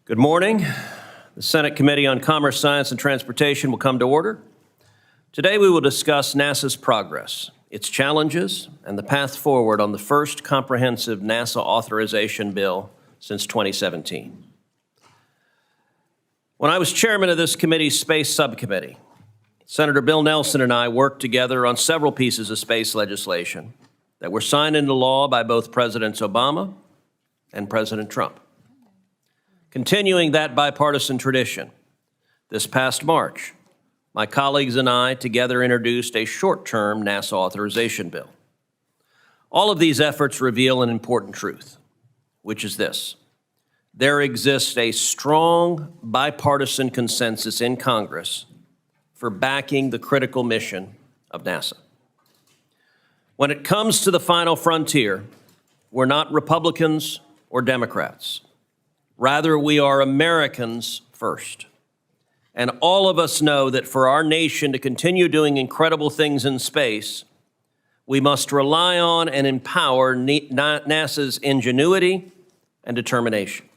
Good morning. The Senate Committee on Commerce, Science, and Transportation will come to order. Today we will discuss NASA's progress, its challenges, and the path forward on the first comprehensive NASA authorization bill since 2017. When I was chairman of this committee's space subcommittee, Senator Bill Nelson and I worked together on several pieces of space legislation that were signed into law by both Presidents Obama and President Trump. Continuing that bipartisan tradition, this past March, my colleagues and I together introduced a short-term NASA authorization bill. All of these efforts reveal an important truth, which is this: there exists a strong bipartisan consensus in Congress for backing the critical mission of NASA. When it comes to the final frontier, we're not Republicans or Democrats. Rather, we are Americans first. And all of us know that for our nation to continue doing incredible things in space, we must rely on and empower NASA's ingenuity and determination.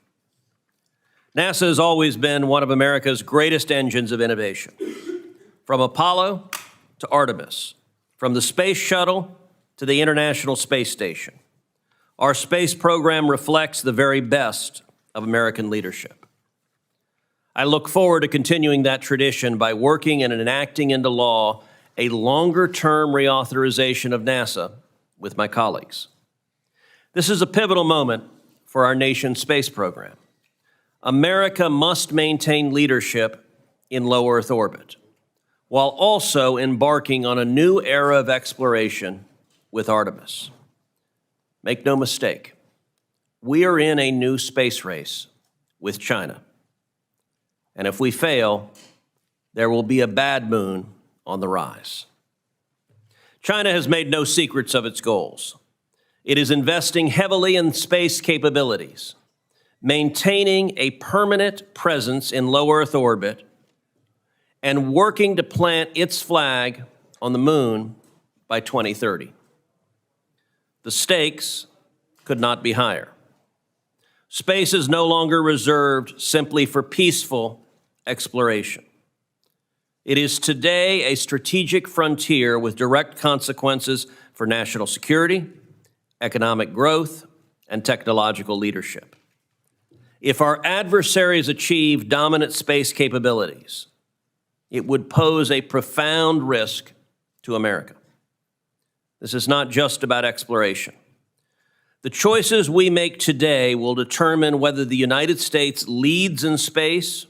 NASA has always been one of America's greatest engines of innovation. From Apollo to Artemis, from the space shuttle to the International Space Station, our space program reflects the very best of American leadership. I look forward to continuing that tradition by working and enacting into law a longer-term reauthorization of NASA with my colleagues. This is a pivotal moment for our nation's space program. America must maintain leadership in low Earth orbit, while also embarking on a new era of exploration with Artemis. Make no mistake, we are in a new space race with China. And if we fail, there will be a bad moon on the rise. China has made no secrets of its goals. It is investing heavily in space capabilities, maintaining a permanent presence in low Earth orbit, and working to plant its flag on the moon by 2030. The stakes could not be higher. Space is no longer reserved simply for peaceful exploration. It is today a strategic frontier with direct consequences for national security, economic growth, and technological leadership. If our adversaries achieve dominant space capabilities, it would pose a profound risk to America. This is not just about exploration. The choices we make today will determine whether the United States leads in space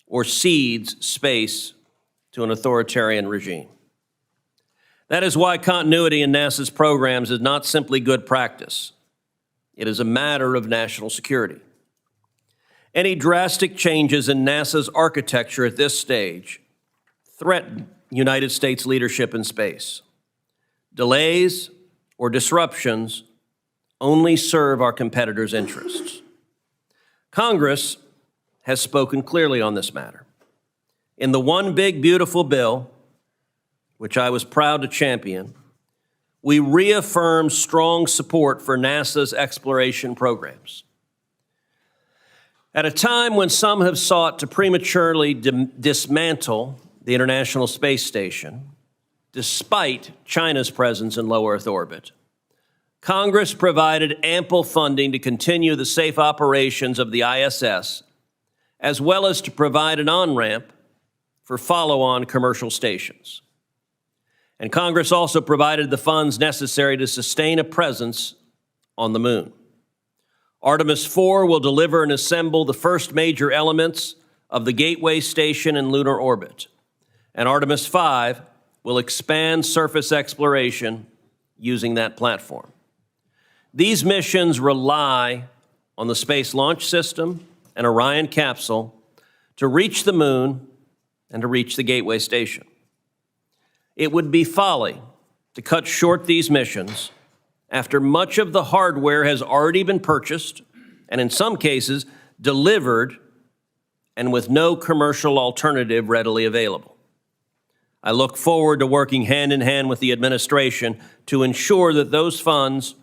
or cedes space to an authoritarian regime. That is why continuity in NASA's programs is not simply good practice. It is a matter of national security. Any drastic changes in NASA's architecture at this stage threaten United States leadership in space. Delays or disruptions only serve our competitors' interests. Congress has spoken clearly on this matter. In the One Big Beautiful Bill, which I was proud to champion, we reaffirmed strong support for NASA's exploration programs. At a time when some have sought to prematurely dismantle the International Space Station, despite China's presence in low Earth orbit, Congress provided ample funding to continue the safe operations of the ISS, as well as to provide an on-ramp for follow-on commercial stations. And Congress also provided the funds necessary to sustain a presence on the moon. Artemis 4 will deliver and assemble the first major elements of the Gateway Station in lunar orbit, and Artemis 5 will expand surface exploration using that platform. These missions rely on the Space Launch System and Orion capsule to reach the moon and to reach the Gateway Station. It would be folly to cut short these missions after much of the hardware has already been purchased and in some cases delivered and with no commercial alternative readily available. I look forward to working hand in hand with the administration to ensure that those funds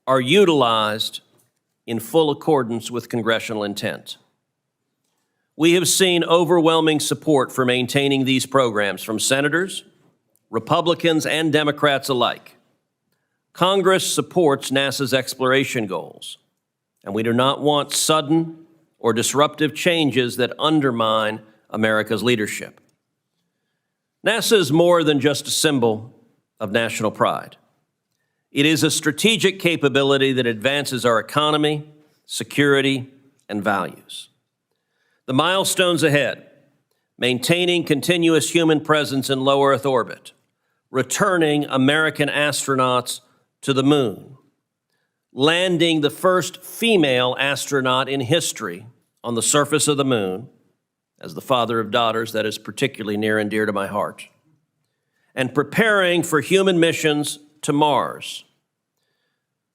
are utilized in full accordance with congressional intent. We have seen overwhelming support for maintaining these programs from senators, Republicans, and Democrats alike. Congress supports NASA's exploration goals, and we do not want sudden or disruptive changes that undermine America's leadership. NASA is more than just a symbol of national pride. It is a strategic capability that advances our economy, security, and values. The milestones ahead: maintaining continuous human presence in low Earth orbit, returning American astronauts to the moon, landing the first female astronaut in history on the surface of the moon. As the father of daughters, that is particularly near and dear to my heart, and preparing for human missions to Mars.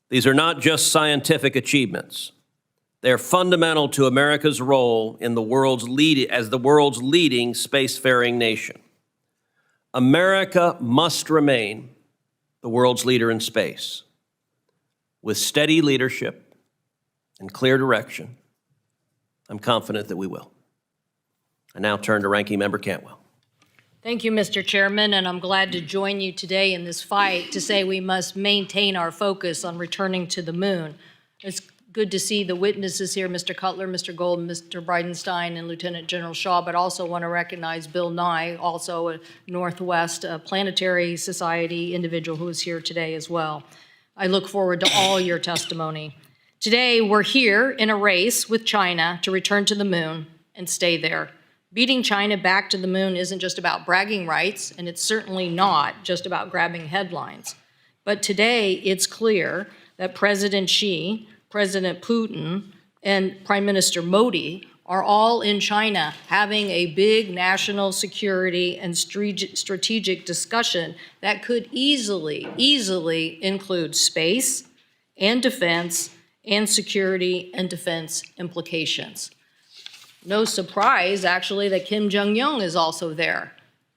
These are not just scientific achievements. They are fundamental to America's role in the world's as the world's leading spacefaring nation. America must remain the world's leader in space. With steady leadership and clear direction, I'm confident that we will. I now turn to Ranking Member Cantwell. Thank you, Mr. Chairman, and I'm glad to join you today in this fight to say we must maintain our focus on returning to the moon. It's good to see the witnesses here, Mr. Cutler, Mr. Gold, Mr. Bridenstine, and Lieutenant General Shaw, but also want to recognize Bill Nye, also a Northwest Planetary Society individual who is here today as well. I look forward to all your testimony. Today, we're here in a race with China to return to the moon and stay there. Beating China back to the moon isn't just about bragging rights, and it's certainly not just about grabbing headlines. But today, it's clear that President Xi, President Putin, and Prime Minister Modi are all in China having a big national security and strategic discussion that could easily include space and defense and security and defense implications. No surprise, actually, that Kim Jong-un is also there.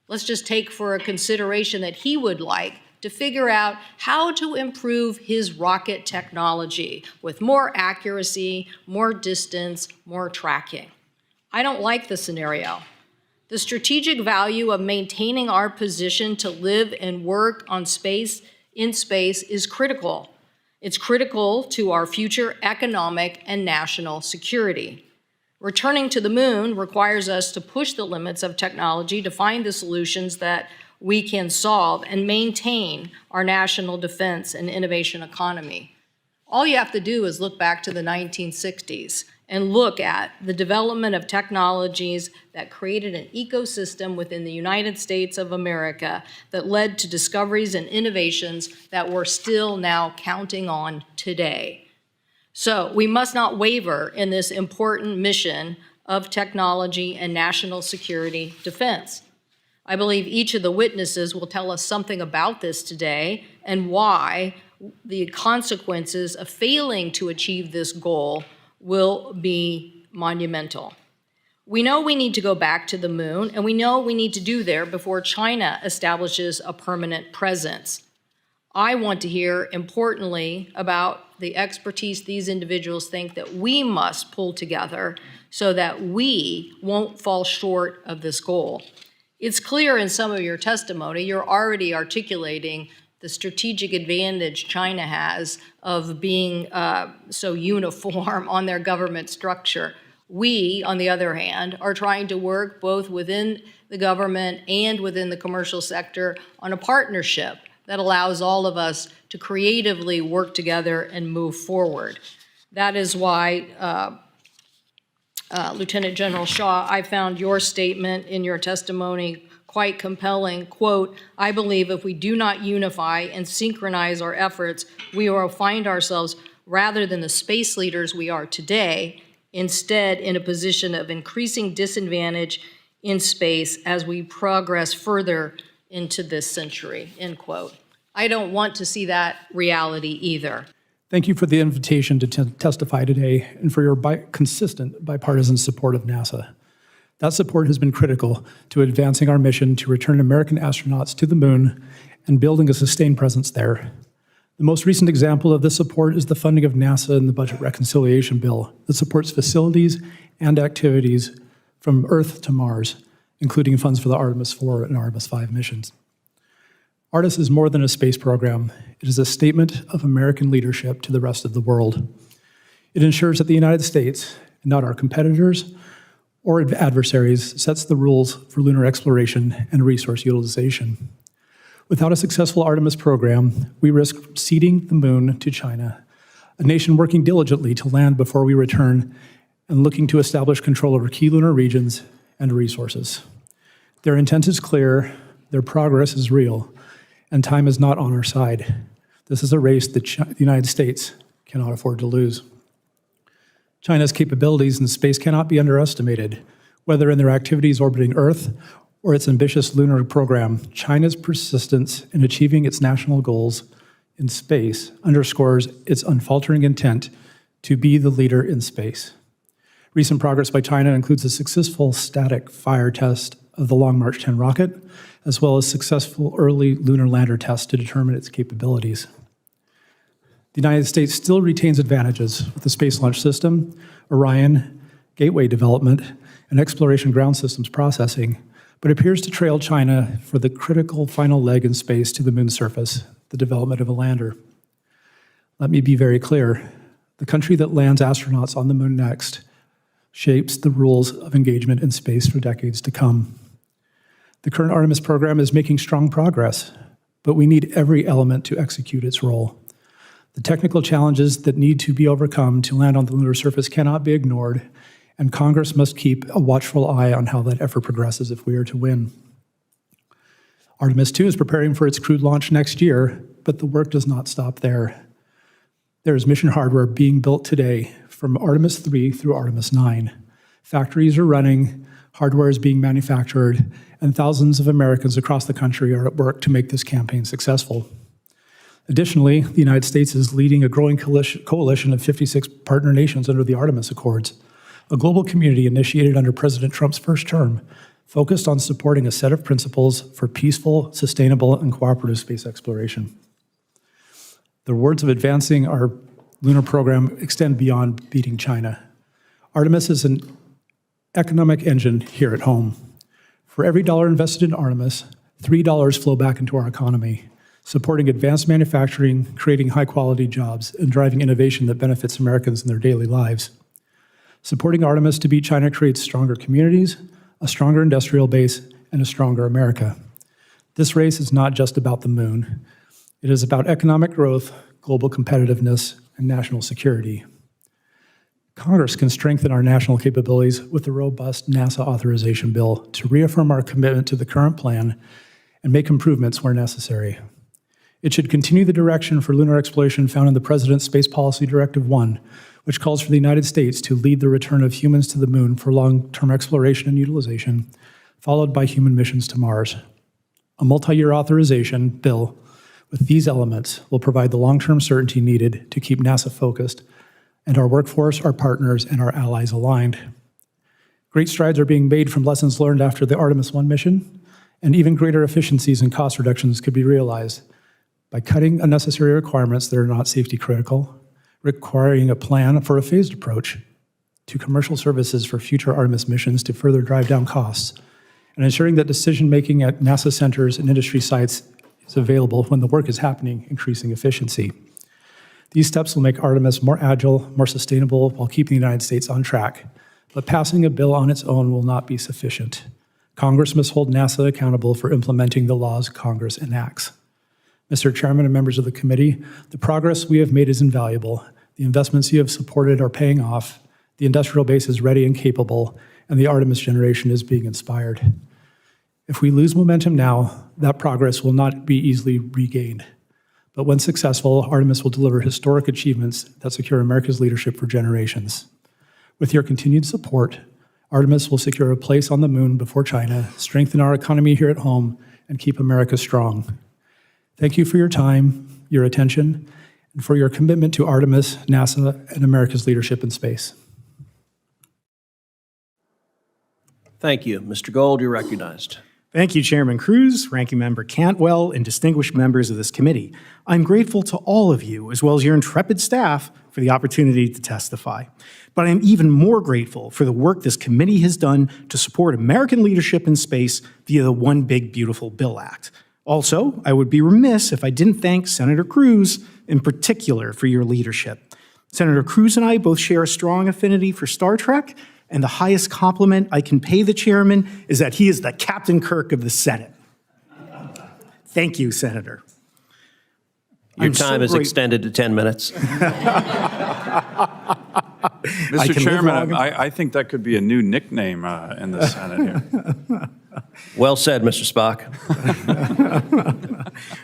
Let's just take for a consideration that he would like to figure out how to improve his rocket technology with more accuracy, more distance, more tracking. I don't like the scenario. The strategic value of maintaining our position to live and work in space is critical. It's critical to our future economic and national security. Returning to the moon requires us to push the limits of technology to find the solutions that we can solve and maintain our national defense and innovation economy. All you have to do is look back to the 1960s and look at the development of technologies that created an ecosystem within the United States of America that led to discoveries and innovations that we're still now counting on today. So we must not waver in this important mission of technology and national security defense. I believe each of the witnesses will tell us something about this today and why the consequences of failing to achieve this goal will be monumental. We know we need to go back to the moon, and we know we need to do there before China establishes a permanent presence. I want to hear, importantly, about the expertise these individuals think that we must pull together so that we won't fall short of this goal. It's clear in some of your testimony, you're already articulating the strategic advantage China has of being so uniform on their government structure. We, on the other hand, are trying to work both within the government and within the commercial sector on a partnership that allows all of us to creatively work together and move forward. That is why, Lieutenant General Shaw, I found your statement in your testimony quite compelling. Quote, "I believe if we do not unify and synchronize our efforts, we will find ourselves, rather than the space leaders we are today, instead in a position of increasing disadvantage in space as we progress further into this century," end quote. I don't want to see that reality either. Thank you for the invitation to testify today and for your consistent bipartisan support of NASA. That support has been critical to advancing our mission to return American astronauts to the moon and building a sustained presence there. The most recent example of this support is the funding of NASA in the Budget Reconciliation Bill that supports facilities and activities from Earth to Mars, including funds for the Artemis 4 and Artemis 5 missions. Artemis is more than a space program. It is a statement of American leadership to the rest of the world. It ensures that the United States, and not our competitors or adversaries, sets the rules for lunar exploration and resource utilization. Without a successful Artemis program, we risk ceding the moon to China, a nation working diligently to land before we return and looking to establish control over key lunar regions and resources. Their intent is clear, their progress is real, and time is not on our side. This is a race that the United States cannot afford to lose. China's capabilities in space cannot be underestimated. Whether in their activities orbiting Earth or its ambitious lunar program, China's persistence in achieving its national goals in space underscores its unfaltering intent to be the leader in space. Recent progress by China includes a successful static fire test of the Long March 10 rocket, as well as successful early lunar lander tests to determine its capabilities. The United States still retains advantages with the Space Launch System, Orion, Gateway development, and Exploration Ground Systems processing, but appears to trail China for the critical final leg in space to the moon's surface, the development of a lander. Let me be very clear. The country that lands astronauts on the moon next shapes the rules of engagement in space for decades to come. The current Artemis program is making strong progress, but we need every element to execute its role. The technical challenges that need to be overcome to land on the lunar surface cannot be ignored, and Congress must keep a watchful eye on how that effort progresses if we are to win. Artemis 2 is preparing for its crewed launch next year, but the work does not stop there. There is mission hardware being built today from Artemis 3 through Artemis 9. Factories are running, hardware is being manufactured, and thousands of Americans across the country are at work to make this campaign successful. Additionally, the United States is leading a growing coalition of 56 partner nations under the Artemis Accords, a global community initiated under President Trump's first term, focused on supporting a set of principles for peaceful, sustainable, and cooperative space exploration. The rewards of advancing our lunar program extend beyond beating China. Artemis is an economic engine here at home. For every dollar invested in Artemis, $3 flow back into our economy, supporting advanced manufacturing, creating high-quality jobs, and driving innovation that benefits Americans in their daily lives. Supporting Artemis to beat China creates stronger communities, a stronger industrial base, and a stronger America. This race is not just about the moon. It is about economic growth, global competitiveness, and national security. Congress can strengthen our national capabilities with a robust NASA authorization bill to reaffirm our commitment to the current plan and make improvements where necessary. It should continue the direction for lunar exploration found in the President's Space Policy Directive 1, which calls for the United States to lead the return of humans to the moon for long-term exploration and utilization, followed by human missions to Mars. A multi-year authorization bill with these elements will provide the long-term certainty needed to keep NASA focused and our workforce, our partners, and our allies aligned. Great strides are being made from lessons learned after the Artemis 1 mission, and even greater efficiencies and cost reductions could be realized by cutting unnecessary requirements that are not safety critical, requiring a plan for a phased approach to commercial services for future Artemis missions to further drive down costs, and ensuring that decision-making at NASA centers and industry sites is available when the work is happening, increasing efficiency. These steps will make Artemis more agile, more sustainable, while keeping the United States on track. But passing a bill on its own will not be sufficient. Congress must hold NASA accountable for implementing the laws Congress enacts. Mr. Chairman and members of the committee, the progress we have made is invaluable. The investments you have supported are paying off. The industrial base is ready and capable, and the Artemis generation is being inspired. If we lose momentum now, that progress will not be easily regained. But when successful, Artemis will deliver historic achievements that secure America's leadership for generations. With your continued support, Artemis will secure a place on the moon before China, strengthen our economy here at home, and keep America strong. Thank you for your time, your attention, and for your commitment to Artemis, NASA, and America's leadership in space. Thank you. Mr. Gold, you're recognized. Thank you, Chairman Cruz, Ranking Member Cantwell, and distinguished members of this committee. I'm grateful to all of you, as well as your intrepid staff, for the opportunity to testify. But I am even more grateful for the work this committee has done to support American leadership in space via the One Big Beautiful Bill Act. Also, I would be remiss if I didn't thank Senator Cruz in particular for your leadership. Senator Cruz and I both share a strong affinity for Star Trek, and the highest compliment I can pay the chairman is that he is the Captain Kirk of the Senate. Thank you, Senator. Your time is extended to 10 minutes. Mr. Chairman, I think that could be a new nickname in the Senate here. Well said, Mr. Spock.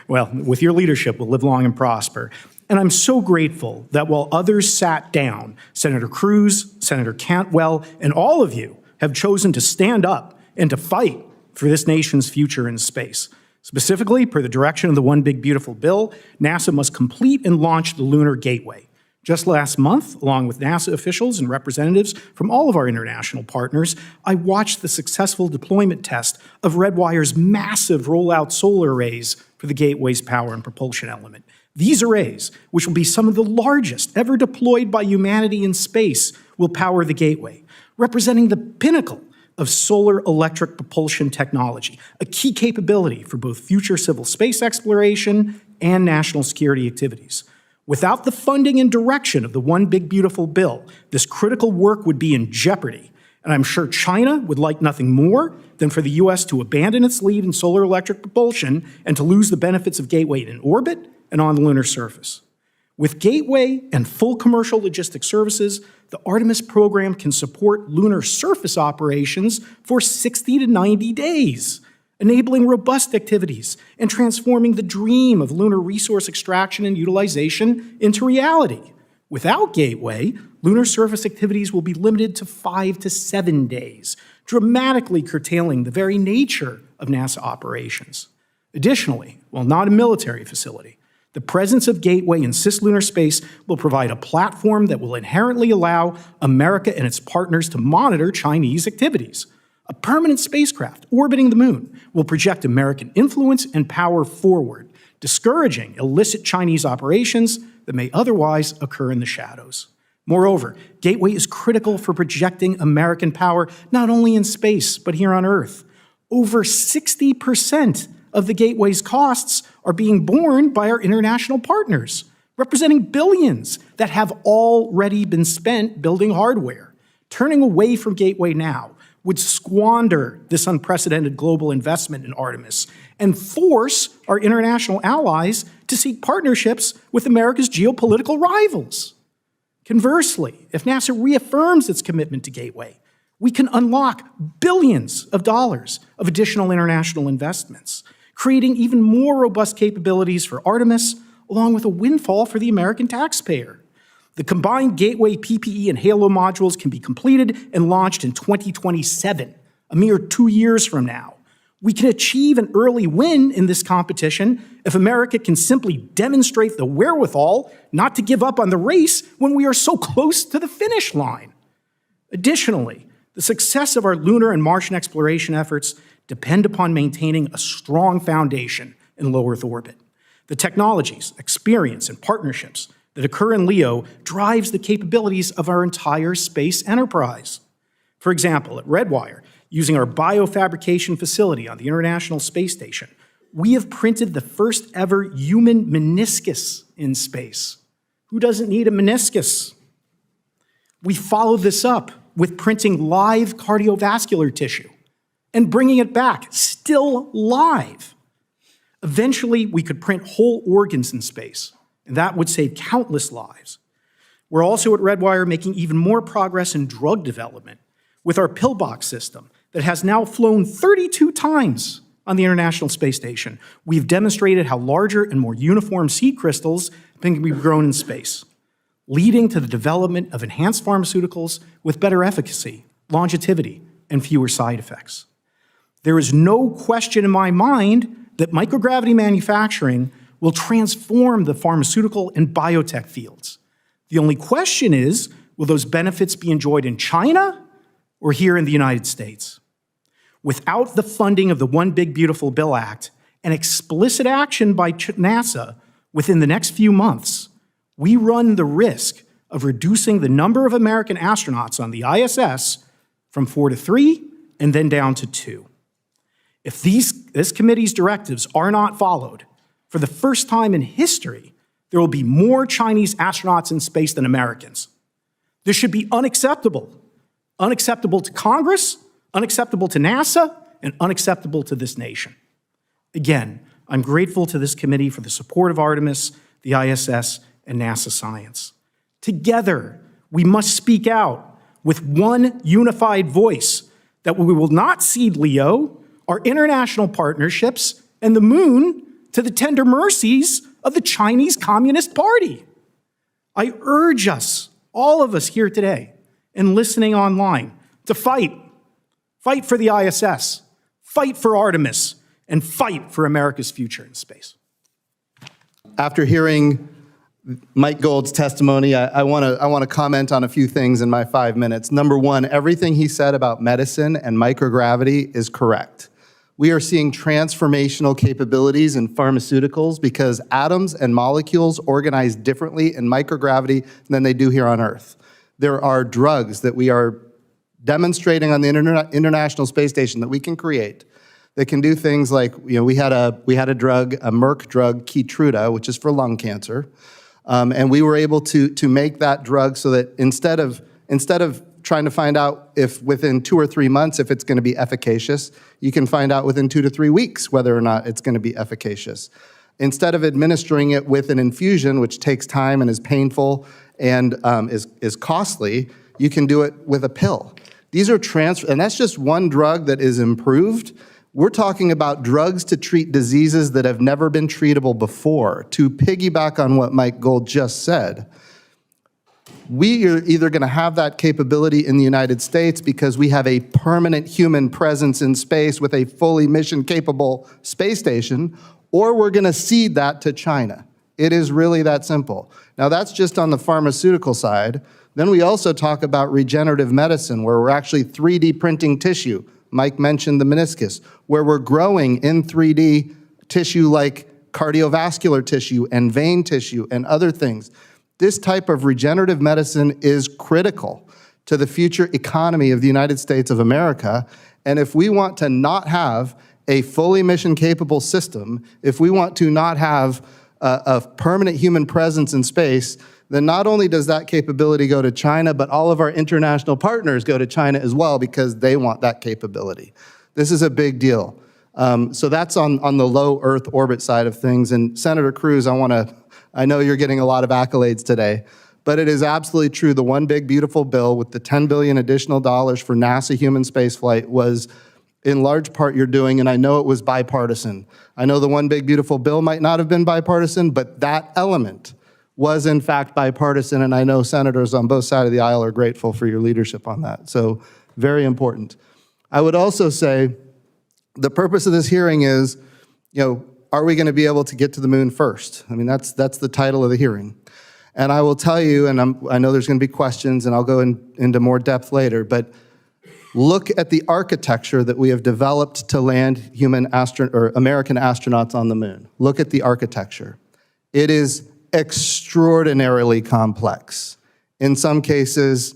Well, with your leadership, we'll live long and prosper. And I'm so grateful that while others sat down, Senator Cruz, Senator Cantwell, and all of you have chosen to stand up and to fight for this nation's future in space. Specifically, per the direction of the One Big Beautiful Bill, NASA must complete and launch the Lunar Gateway. Just last month, along with NASA officials and representatives from all of our international partners, I watched the successful deployment test of Redwire's massive rollout solar arrays for the Gateway's power and propulsion element. These arrays, which will be some of the largest ever deployed by humanity in space, will power the Gateway, representing the pinnacle of solar electric propulsion technology, a key capability for both future civil space exploration and national security activities. Without the funding and direction of the One Big Beautiful Bill, this critical work would be in jeopardy. And I'm sure China would like nothing more than for the U.S. to abandon its lead in solar electric propulsion and to lose the benefits of Gateway in orbit and on the lunar surface. With Gateway and full commercial logistics services, the Artemis program can support lunar surface operations for 60 to 90 days, enabling robust activities and transforming the dream of lunar resource extraction and utilization into reality. Without Gateway, lunar surface activities will be limited to 5 to 7 days, dramatically curtailing the very nature of NASA operations. Additionally, while not a military facility, the presence of Gateway in cislunar space will provide a platform that will inherently allow America and its partners to monitor Chinese activities. A permanent spacecraft orbiting the moon will project American influence and power forward, discouraging illicit Chinese operations that may otherwise occur in the shadows. Moreover, Gateway is critical for projecting American power not only in space, but here on Earth. Over 60% of the Gateway's costs are being borne by our international partners, representing billions that have already been spent building hardware. Turning away from Gateway now would squander this unprecedented global investment in Artemis and force our international allies to seek partnerships with America's geopolitical rivals. Conversely, if NASA reaffirms its commitment to Gateway, we can unlock billions of dollars of additional international investments, creating even more robust capabilities for Artemis, along with a windfall for the American taxpayer. The combined Gateway, PPE, and HALO modules can be completed and launched in 2027, a mere 2 years from now. We can achieve an early win in this competition if America can simply demonstrate the wherewithal not to give up on the race when we are so close to the finish line. Additionally, the success of our lunar and Martian exploration efforts depend upon maintaining a strong foundation in low Earth orbit. The technologies, experience, and partnerships that occur in LEO drives the capabilities of our entire space enterprise. For example, at Redwire, using our biofabrication facility on the International Space Station, we have printed the first ever human meniscus in space. Who doesn't need a meniscus? We followed this up with printing live cardiovascular tissue and bringing it back, still live. Eventually, we could print whole organs in space, and that would save countless lives. We're also at Redwire making even more progress in drug development with our pillbox system that has now flown 32 times on the International Space Station. We've demonstrated how larger and more uniform seed crystals can be grown in space, leading to the development of enhanced pharmaceuticals with better efficacy, longevity, and fewer side effects. There is no question in my mind that microgravity manufacturing will transform the pharmaceutical and biotech fields. The only question is, will those benefits be enjoyed in China or here in the United States? without the funding of the One Big Beautiful Bill Act and explicit action by NASA within the next few months, we run the risk of reducing the number of American astronauts on the ISS from 4 to 3 and then down to 2. If this committee's directives are not followed, for the first time in history, there will be more Chinese astronauts in space than Americans. This should be unacceptable. Unacceptable to Congress, unacceptable to NASA, and unacceptable to this nation. Again, I'm grateful to this committee for the support of Artemis, the ISS, and NASA science. Together, we must speak out with one unified voice that we will not cede LEO, our international partnerships, and the moon to the tender mercies of the Chinese Communist Party. I urge us, all of us here today and listening online, to fight. Fight for the ISS, fight for Artemis, and fight for America's future in space. After hearing Mike Gold's testimony, I want to comment on a few things in my 5 minutes. Number one, everything he said about medicine and microgravity is correct. We are seeing transformational capabilities in pharmaceuticals because atoms and molecules organize differently in microgravity than they do here on Earth. There are drugs that we are demonstrating on the International Space Station that we can create that can do things like, we had a drug, a Merck drug, Keytruda, which is for lung cancer. And we were able to make that drug so that instead of trying to find out if within 2 or 3 months if it's going to be efficacious, you can find out within 2 to 3 weeks whether or not it's going to be efficacious. Instead of administering it with an infusion, which takes time and is painful and is costly, you can do it with a pill. These are and that's just one drug that is improved. We're talking about drugs to treat diseases that have never been treatable before. To piggyback on what Mike Gold just said, we are either going to have that capability in the United States because we have a permanent human presence in space with a fully mission-capable space station, or we're going to cede that to China. It is really that simple. Now, that's just on the pharmaceutical side. Then we also talk about regenerative medicine, where we're actually 3D printing tissue. Mike mentioned the meniscus, where we're growing in 3D tissue like cardiovascular tissue and vein tissue and other things. This type of regenerative medicine is critical to the future economy of the United States of America. And if we want to not have a fully mission-capable system, if we want to not have a permanent human presence in space, then not only does that capability go to China, but all of our international partners go to China as well because they want that capability. This is a big deal. So that's on the low Earth orbit side of things. And Senator Cruz, I know you're getting a lot of accolades today, but it is absolutely true. The One Big Beautiful Bill with the $10 billion additional dollars for NASA human spaceflight was in large part you're doing, and I know it was bipartisan. I know the One Big Beautiful Bill might not have been bipartisan, but that element was in fact bipartisan, and I know senators on both sides of the aisle are grateful for your leadership on that. So very important. I would also say the purpose of this hearing is, are we going to be able to get to the moon first? I mean, that's the title of the hearing. And I will tell you, and I know there's going to be questions, and I'll go into more depth later, but look at the architecture that we have developed to land American astronauts on the moon. Look at the architecture. It is extraordinarily complex. In some cases,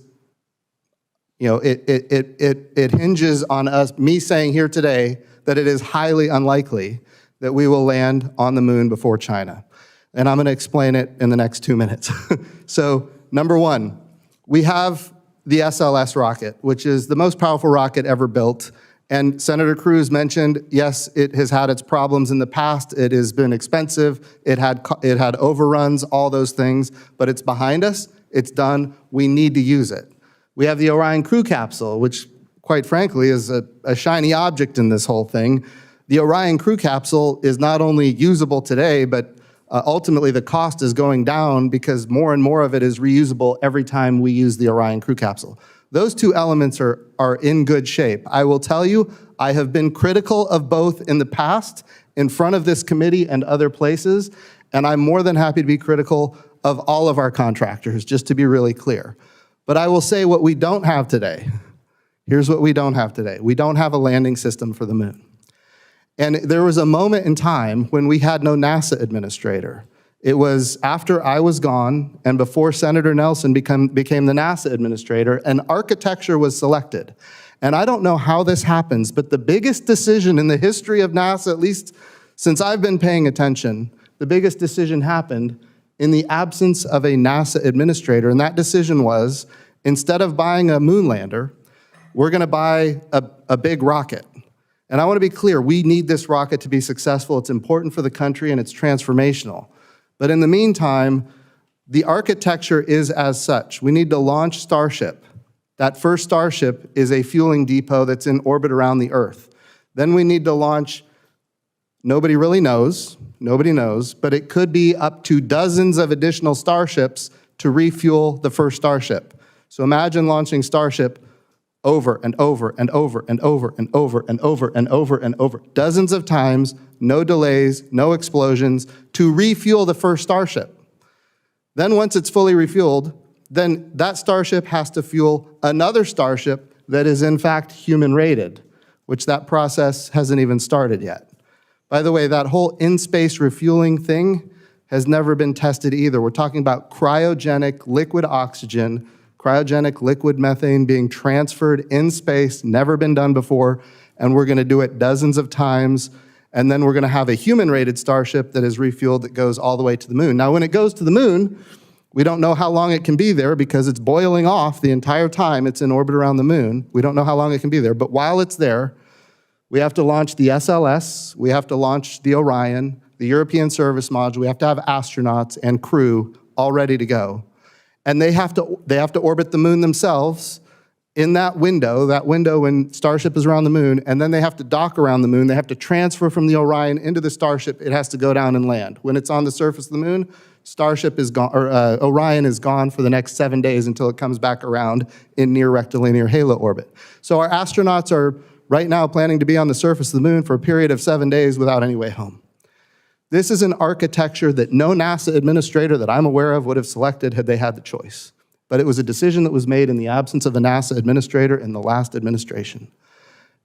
it hinges on me saying here today that it is highly unlikely that we will land on the moon before China. And I'm going to explain it in the next 2 minutes. So, number one, we have the SLS rocket, which is the most powerful rocket ever built. And Senator Cruz mentioned, yes, it has had its problems in the past. It has been expensive. It had overruns, all those things, but it's behind us. It's done. We need to use it. We have the Orion crew capsule, which quite frankly is a shiny object in this whole thing. The Orion crew capsule is not only usable today, but ultimately the cost is going down because more and more of it is reusable every time we use the Orion crew capsule. Those two elements are in good shape. I will tell you, I have been critical of both in the past, in front of this committee and other places, and I'm more than happy to be critical of all of our contractors, just to be really clear. But I will say what we don't have today. Here's what we don't have today. We don't have a landing system for the moon. And there was a moment in time when we had no NASA administrator. It was after I was gone and before Senator Nelson became the NASA administrator, an architecture was selected. And I don't know how this happens, but the biggest decision in the history of NASA, at least since I've been paying attention, the biggest decision happened in the absence of a NASA administrator. And that decision was, instead of buying a moon lander, we're gonna buy a big rocket. And I wanna be clear, we need this rocket to be successful. It's important for the country and it's transformational. But in the meantime, the architecture is as such. We need to launch Starship. That first Starship is a fueling depot that's in orbit around the Earth. Then we need to launch, nobody really knows, but it could be up to dozens of additional Starships to refuel the first Starship. So imagine launching Starship over and over and over and over and over and over and over and over, dozens of times, no delays, no explosions, to refuel the first Starship. Then once it's fully refueled, then that Starship has to fuel another Starship that is in fact human-rated, which that process hasn't even started yet. By the way, that whole in-space refueling thing has never been tested either. We're talking about cryogenic liquid oxygen, cryogenic liquid methane being transferred in space, never been done before, and we're gonna do it dozens of times, and then we're gonna have a human-rated Starship that is refueled that goes all the way to the moon. Now, when it goes to the moon, we don't know how long it can be there because it's boiling off the entire time it's in orbit around the moon. We don't know how long it can be there, but while it's there, we have to launch the SLS, we have to launch the Orion, the European Service Module, we have to have astronauts and crew all ready to go. And they have to orbit the moon themselves in that window when Starship is around the moon, and then they have to dock around the moon. They have to transfer from the Orion into the Starship. It has to go down and land. When it's on the surface of the moon, Starship is gone, or Orion is gone for the next 7 days until it comes back around in near rectilinear halo orbit. So our astronauts are right now planning to be on the surface of the moon for a period of 7 days without any way home. This is an architecture that no NASA administrator that I'm aware of would have selected had they had the choice. But it was a decision that was made in the absence of a NASA administrator in the last administration.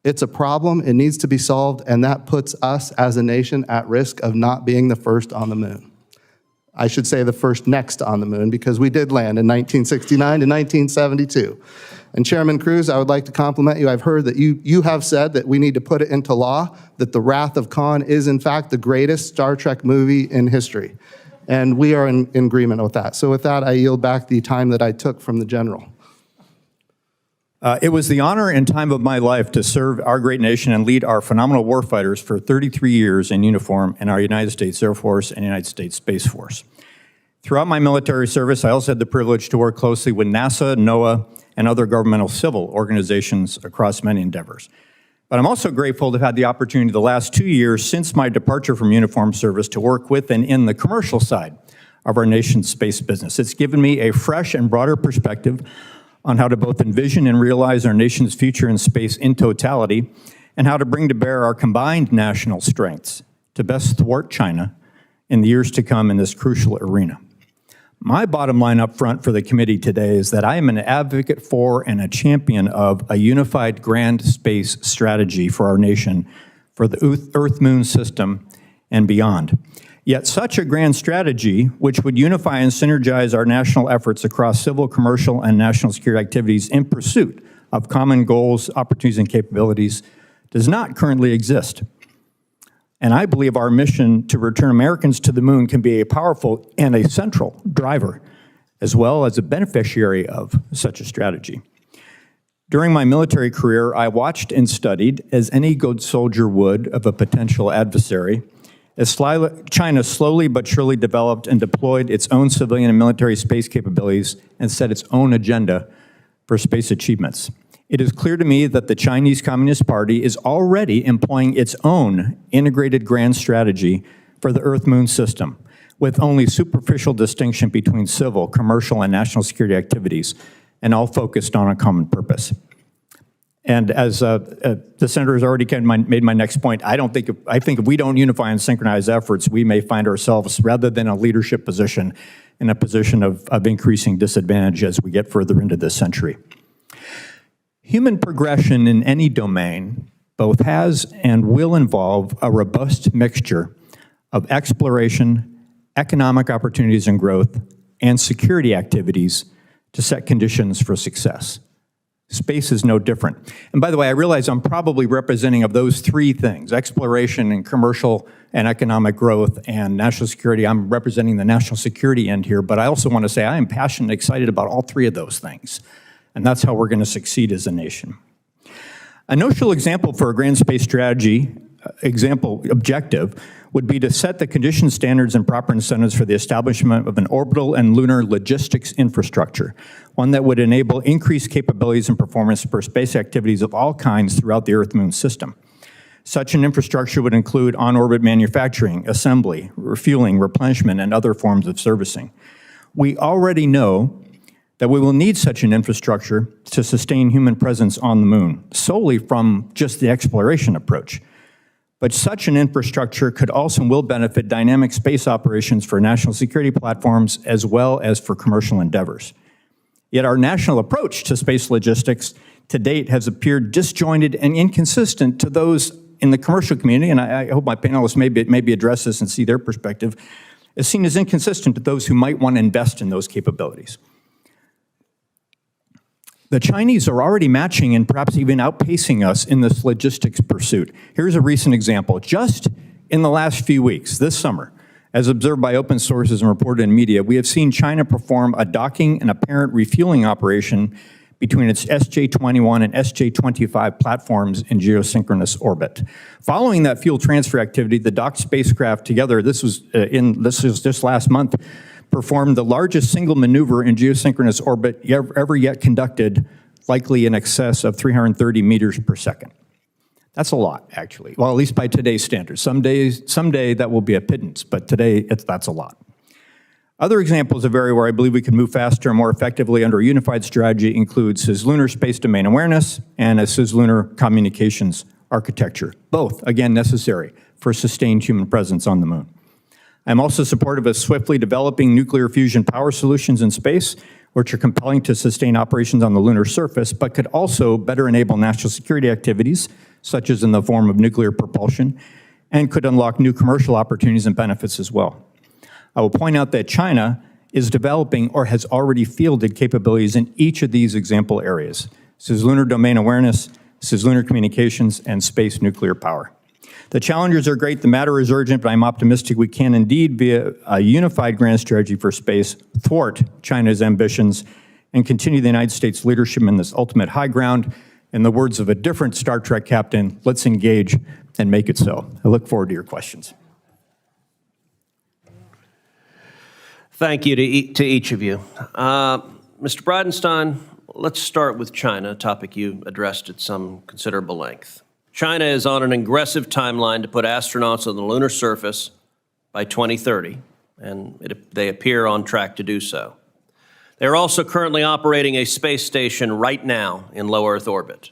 It's a problem, it needs to be solved, and that puts us as a nation at risk of not being the first on the moon. I should say the first next on the moon, because we did land in 1969 to 1972. And Chairman Cruz, I would like to compliment you. I've heard that you have said that we need to put it into law, that The Wrath of Khan is in fact the greatest Star Trek movie in history. And we are in agreement with that. So with that, I yield back the time that I took from the General. It was the honor and time of my life to serve our great nation and lead our phenomenal warfighters for 33 years in uniform in our United States Air Force and United States Space Force. Throughout my military service, I also had the privilege to work closely with NASA, NOAA, and other governmental civil organizations across many endeavors. But I'm also grateful to have had the opportunity the last 2 years since my departure from uniformed service to work with and in the commercial side of our nation's space business. It's given me a fresh and broader perspective on how to both envision and realize our nation's future in space in totality, and how to bring to bear our combined national strengths to best thwart China in the years to come in this crucial arena. My bottom line up front for the committee today is that I am an advocate for and a champion of a unified grand space strategy for our nation, for the Earth-Moon system and beyond. Yet such a grand strategy, which would unify and synergize our national efforts across civil, commercial, and national security activities in pursuit of common goals, opportunities, and capabilities, does not currently exist. And I believe our mission to return Americans to the moon can be a powerful and a central driver, as well as a beneficiary of such a strategy. During my military career, I watched and studied, as any good soldier would of a potential adversary, as China slowly but surely developed and deployed its own civilian and military space capabilities and set its own agenda for space achievements. It is clear to me that the Chinese Communist Party is already employing its own integrated grand strategy for the Earth-Moon system, with only superficial distinction between civil, commercial, and national security activities, and all focused on a common purpose. And as the senator has already made my next point, I think if we don't unify and synchronize efforts, we may find ourselves, rather than a leadership position, in a position of increasing disadvantage as we get further into this century. Human progression in any domain both has and will involve a robust mixture of exploration, economic opportunities and growth, and security activities to set conditions for success. Space is no different. And by the way, I realize I'm probably representing of those three things, exploration and commercial and economic growth and national security. I'm representing the national security end here, but I also want to say I am passionate and excited about all three of those things. And that's how we're going to succeed as a nation. A notional example for a grand space strategy objective would be to set the conditions, standards, and proper incentives for the establishment of an orbital and lunar logistics infrastructure, one that would enable increased capabilities and performance for space activities of all kinds throughout the Earth-Moon system. Such an infrastructure would include on-orbit manufacturing, assembly, refueling, replenishment, and other forms of servicing. We already know that we will need such an infrastructure to sustain human presence on the Moon, solely from just the exploration approach. But such an infrastructure could also and will benefit dynamic space operations for national security platforms as well as for commercial endeavors. Yet our national approach to space logistics to date has appeared disjointed and inconsistent to those in the commercial community, and I hope my panelists maybe address this and see their perspective, is seen as inconsistent to those who might want to invest in those capabilities. The Chinese are already matching and perhaps even outpacing us in this logistics pursuit. Here's a recent example. Just in the last few weeks, this summer, as observed by open sources and reported in media, we have seen China perform a docking and apparent refueling operation between its SJ-21 and SJ-25 platforms in geosynchronous orbit. Following that fuel transfer activity, the docked spacecraft together, this was just last month, performed the largest single maneuver in geosynchronous orbit ever yet conducted, likely in excess of 330 meters per second. That's a lot, actually. Well, at least by today's standards. Someday that will be a pittance, but today that's a lot. Other examples of area where I believe we can move faster and more effectively under a unified strategy include cislunar space domain awareness and a cislunar communications architecture, both, again, necessary for sustained human presence on the Moon. I'm also supportive of swiftly developing nuclear fusion power solutions in space, which are compelling to sustain operations on the lunar surface, but could also better enable national security activities, such as in the form of nuclear propulsion, and could unlock new commercial opportunities and benefits as well. I will point out that China is developing or has already fielded capabilities in each of these example areas: cislunar domain awareness, cislunar communications, and space nuclear power. The challenges are great, the matter is urgent, but I'm optimistic we can indeed, via a unified grand strategy for space, thwart China's ambitions and continue the United States' leadership in this ultimate high ground. In the words of a different Star Trek captain, let's engage and make it so. I look forward to your questions. Thank you to each of you. Mr. Bridenstine, let's start with China, a topic you addressed at some considerable length. China is on an aggressive timeline to put astronauts on the lunar surface by 2030, and they appear on track to do so. They're also currently operating a space station right now in low Earth orbit.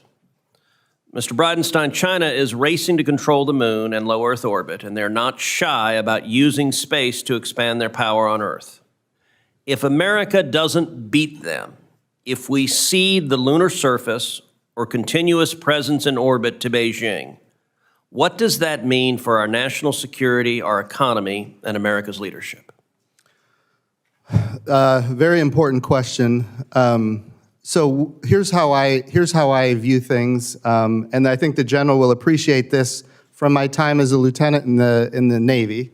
Mr. Bridenstine, China is racing to control the Moon and low Earth orbit, and they're not shy about using space to expand their power on Earth. If America doesn't beat them, if we cede the lunar surface or continuous presence in orbit to Beijing, what does that mean for our national security, our economy, and America's leadership? Very important question. So here's how I view things, and I think the general will appreciate this from my time as a lieutenant in the Navy.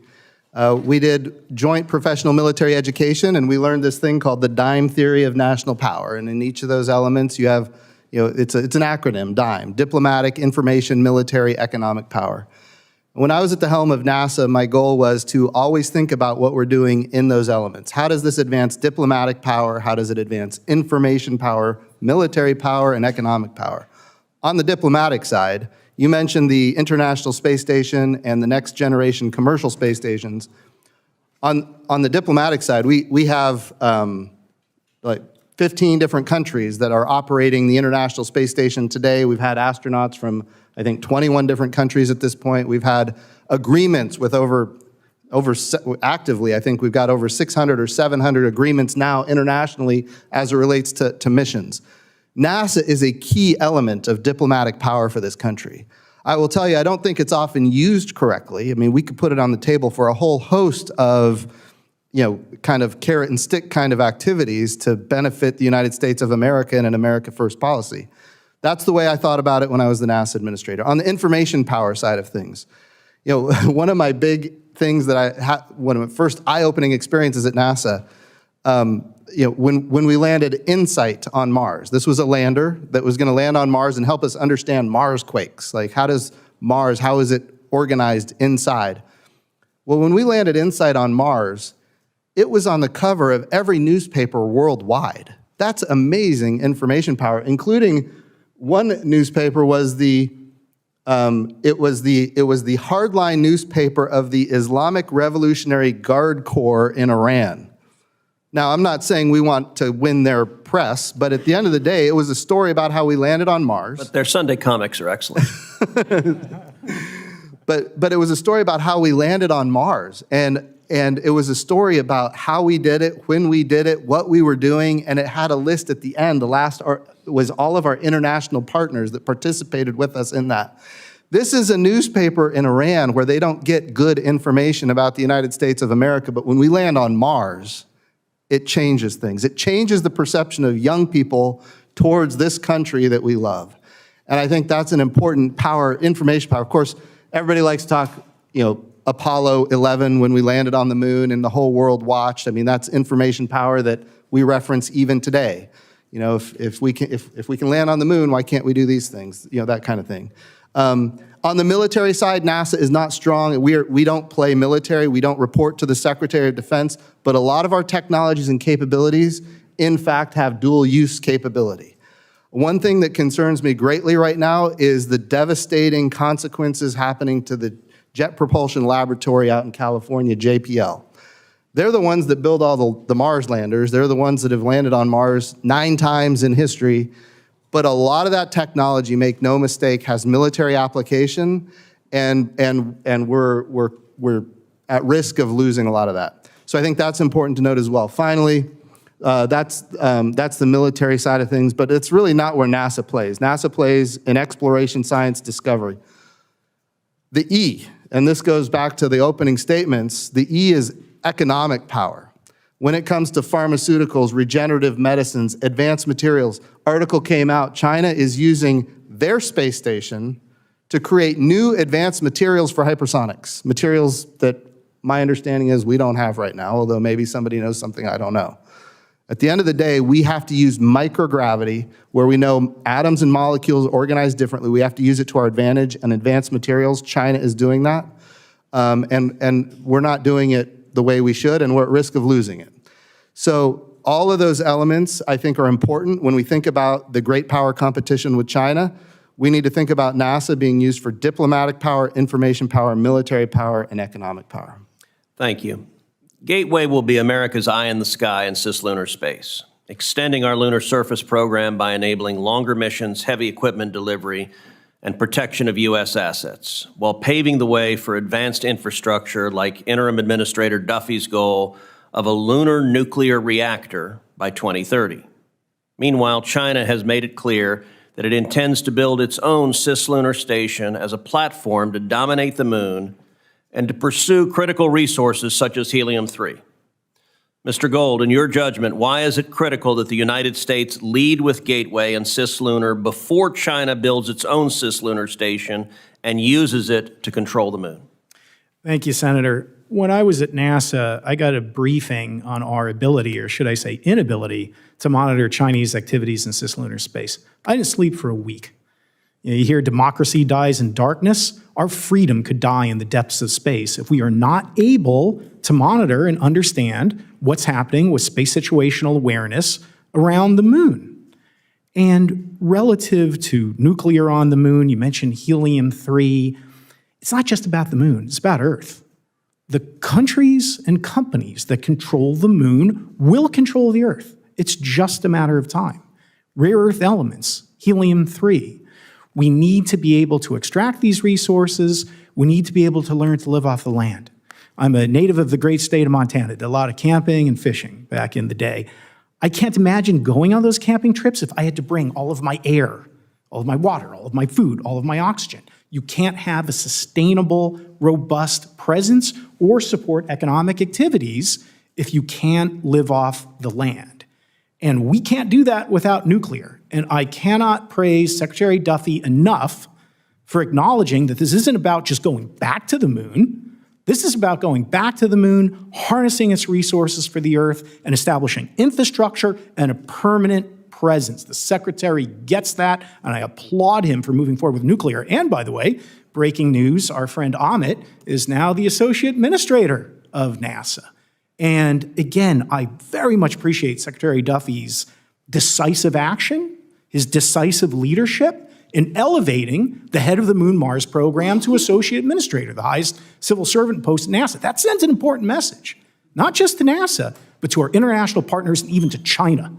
We did joint professional military education, and we learned this thing called the DIME theory of national power. And in each of those elements, you have, it's an acronym, DIME: diplomatic, information, military, economic power. When I was at the helm of NASA, my goal was to always think about what we're doing in those elements. How does this advance diplomatic power? How does it advance information power, military power, and economic power? On the diplomatic side, you mentioned the International Space Station and the next generation commercial space stations. On the diplomatic side, we have like 15 different countries that are operating the International Space Station today. We've had astronauts from, I think, 21 different countries at this point. We've had agreements with actively, I think we've got over 600 or 700 agreements now internationally as it relates to missions. NASA is a key element of diplomatic power for this country. I will tell you, I don't think it's often used correctly. I mean, we could put it on the table for a whole host of, kind of carrot and stick kind of activities to benefit the United States of America and an America First policy. That's the way I thought about it when I was the NASA administrator. On the information power side of things, one of my big things that I had, one of my first eye-opening experiences at NASA, when we landed InSight on Mars. This was a lander that was going to land on Mars and help us understand Mars quakes. Like, how is it organized inside? Well, when we landed InSight on Mars, it was on the cover of every newspaper worldwide. That's amazing information power, including one newspaper was the hardline newspaper of the Islamic Revolutionary Guard Corps in Iran. Now, I'm not saying we want to win their press, but at the end of the day, it was a story about how we landed on Mars. But their Sunday comics are excellent. But it was a story about how we landed on Mars, and it was a story about how we did it, when we did it, what we were doing, and it had a list at the end. The last was all of our international partners that participated with us in that. This is a newspaper in Iran where they don't get good information about the United States of America, but when we land on Mars, it changes things. It changes the perception of young people towards this country that we love. And I think that's an important power, information power. Of course, everybody likes to talk, Apollo 11 when we landed on the moon and the whole world watched. I mean, that's information power that we reference even today. If we can land on the moon, why can't we do these things? That kind of thing. On the military side, NASA is not strong. We don't play military. We don't report to the Secretary of Defense. But a lot of our technologies and capabilities, in fact, have dual use capability. One thing that concerns me greatly right now is the devastating consequences happening to the Jet Propulsion Laboratory out in California, JPL. They're the ones that build all the Mars landers. They're the ones that have landed on Mars 9 times in history. But a lot of that technology, make no mistake, has military application, and we're at risk of losing a lot of that. So I think that's important to note as well. Finally, that's the military side of things, but it's really not where NASA plays. NASA plays in exploration, science, discovery. The E, and this goes back to the opening statements, the E is economic power. When it comes to pharmaceuticals, regenerative medicines, advanced materials, article came out, China is using their space station to create new advanced materials for hypersonics, materials that my understanding is we don't have right now, although maybe somebody knows something I don't know. At the end of the day, we have to use microgravity, where we know atoms and molecules organize differently. We have to use it to our advantage, and advanced materials, China is doing that. And we're not doing it the way we should, and we're at risk of losing it. So all of those elements, I think, are important. When we think about the great power competition with China, we need to think about NASA being used for diplomatic power, information power, military power, and economic power. Thank you. Gateway will be America's eye in the sky in cislunar space, extending our lunar surface program by enabling longer missions, heavy equipment delivery, and protection of U.S. assets, while paving the way for advanced infrastructure like Interim Administrator Duffy's goal of a lunar nuclear reactor by 2030. Meanwhile, China has made it clear that it intends to build its own cislunar station as a platform to dominate the moon and to pursue critical resources such as helium-3. Mr. Gold, in your judgment, why is it critical that the United States lead with Gateway and cislunar before China builds its own cislunar station and uses it to control the moon? Thank you, Senator. When I was at NASA, I got a briefing on our ability, or should I say inability, to monitor Chinese activities in cislunar space. I didn't sleep for a week. You hear democracy dies in darkness. Our freedom could die in the depths of space if we are not able to monitor and understand what's happening with space situational awareness around the moon. And relative to nuclear on the moon, you mentioned helium-3, it's not just about the moon, it's about Earth. The countries and companies that control the moon will control the Earth. It's just a matter of time. Rare earth elements, helium-3. We need to be able to extract these resources. We need to be able to learn to live off the land. I'm a native of the great state of Montana, did a lot of camping and fishing back in the day. I can't imagine going on those camping trips if I had to bring all of my air, all of my water, all of my food, all of my oxygen. You can't have a sustainable, robust presence or support economic activities if you can't live off the land. And we can't do that without nuclear. And I cannot praise Secretary Duffy enough for acknowledging that this isn't about just going back to the moon. This is about going back to the moon, harnessing its resources for the Earth, and establishing infrastructure and a permanent presence. The Secretary gets that, and I applaud him for moving forward with nuclear. And by the way, breaking news, our friend Amit is now the Associate Administrator of NASA. And again, I very much appreciate Secretary Duffy's decisive action, his decisive leadership, in elevating the head of the Moon Mars program to Associate Administrator, the highest civil servant post at NASA. That sends an important message, not just to NASA, but to our international partners and even to China,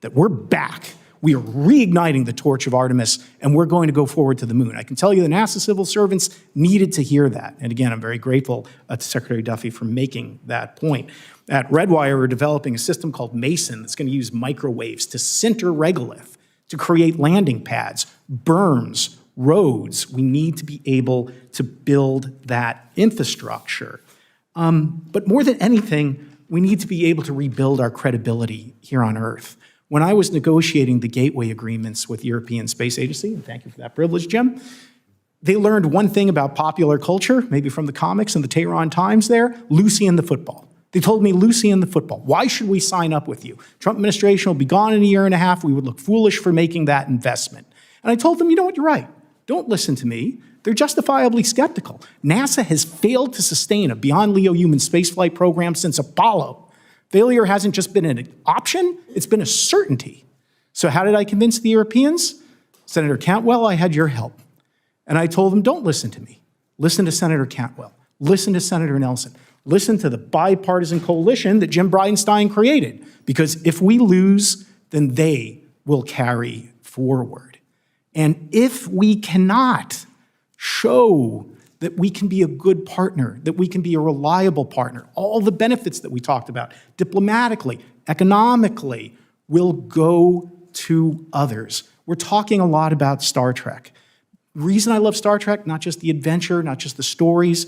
that we're back. We are reigniting the torch of Artemis, and we're going to go forward to the moon. I can tell you the NASA civil servants needed to hear that. And again, I'm very grateful to Secretary Duffy for making that point. At Redwire, we're developing a system called Mason that's going to use microwaves to sinter regolith, to create landing pads, berms, roads. We need to be able to build that infrastructure. But more than anything, we need to be able to rebuild our credibility here on Earth. When I was negotiating the gateway agreements with the European Space Agency, and thank you for that privilege, Jim, they learned one thing about popular culture, maybe from the comics and the Tehran Times there, Lucy and the football. They told me, Lucy and the football, why should we sign up with you? Trump administration will be gone in a year and a half. We would look foolish for making that investment. And I told them, you know what, you're right. Don't listen to me. They're justifiably skeptical. NASA has failed to sustain a beyond LEO human spaceflight program since Apollo. Failure hasn't just been an option, it's been a certainty. So how did I convince the Europeans? Senator Cantwell, I had your help. And I told them, don't listen to me. Listen to Senator Cantwell. Listen to Senator Nelson. Listen to the bipartisan coalition that Jim Bridenstine created. Because if we lose, then they will carry forward. And if we cannot show that we can be a good partner, that we can be a reliable partner, all the benefits that we talked about, diplomatically, economically, will go to others. We're talking a lot about Star Trek. The reason I love Star Trek, not just the adventure, not just the stories,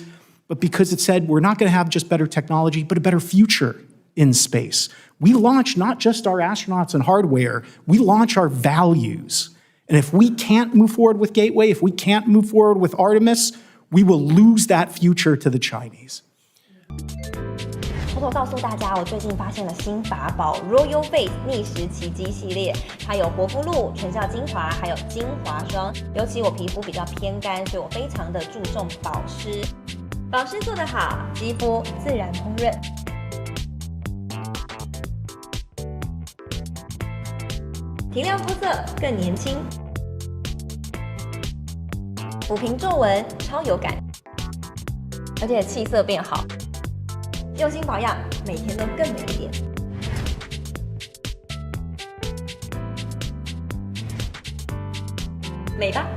but because it said we're not going to have just better technology, but a better future in space. We launch not just our astronauts and hardware, we launch our values. And if we can't move forward with Gateway, if we can't move forward with Artemis, we will lose that future to the Chinese. 偷偷告诉大家，我最近发现了新法宝 Royal Face 逆时奇迹系列，它有活肤露、全效精华，还有精华霜。尤其我皮肤比较偏干，所以我非常的注重保湿。保湿做得好，肌肤自然烹润。提亮肤色更年轻，抚平皱纹超有感，而且气色变好。用心保养，每天都更美一点。美吧。